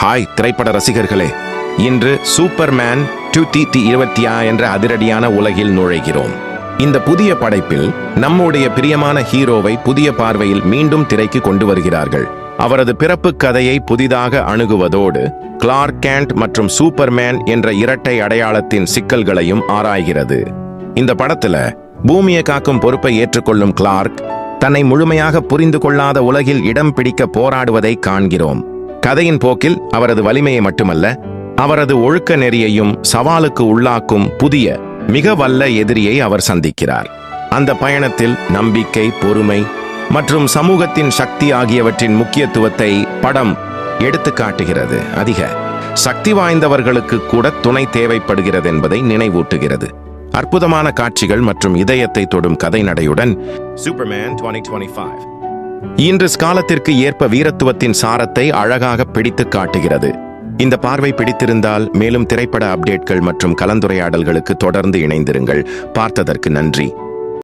Hi திரைப்பட ரசிகர்களே, இன்று சூப்பர்மேன் 2025 என்ற அதிரடியான உலகில் நுழைகிறோம். இந்த புதிய படைப்பில் நம்முடைய பிரியமான ஹீரோவை புதிய பார்வையில் மீண்டும் திரைக்கு கொண்டு வருகிறார்கள். அவரது பிறப்பு கதையை புதிதாக அணுகுவதோடு கிளார்க் கேண்ட் மற்றும் சூப்பர்மேன் என்ற இரட்டை அடையாளத்தின் சிக்கல்களையும் ஆராய்கிறது. இந்த படத்துல பூமியை காக்கும் பொறுப்பை ஏற்றுக்கொள்ளும் கிளார்க் தன்னை முழுமையாக புரிந்து கொள்ளாத உலகில் இடம் பிடிக்க போராடுவதை காண்கிறோம். கதையின் போக்கில் அவரது வலிமையை மட்டுமல்ல, அவரது ஒழுக்க நெறியையும் சவாலுக்கு உள்ளாக்கும் புதிய மிக வல்ல எதிரியை அவர் சந்திக்கிறார். அந்த பயணத்தில் நம்பிக்கை, பொறுமை மற்றும் சமூகத்தின் சக்தி ஆகியவற்றின் முக்கியத்துவத்தை படம் எடுத்து காட்டுகிறது. அதிக சக்தி வாய்ந்தவர்களுக்கு கூட துணை தேவைப்படுகிறது என்பதை நினைவூட்டுகிறது. அற்புதமான காட்சிகள் மற்றும் இதயத்தை தொடும் கதை நடையுடன் சூப்பர்மேன் 2025 இன்று காலத்திற்கு ஏற்ப வீரத்துவத்தின் சாரத்தை அழகாக பிடித்து காட்டுகிறது. இந்த பார்வை பிடித்திருந்தால் மேலும் திரைப்பட அப்டேட்கள் மற்றும் கலந்துரையாடல்களுக்கு தொடர்ந்து இணைந்திருங்கள். பார்த்ததற்கு நன்றி.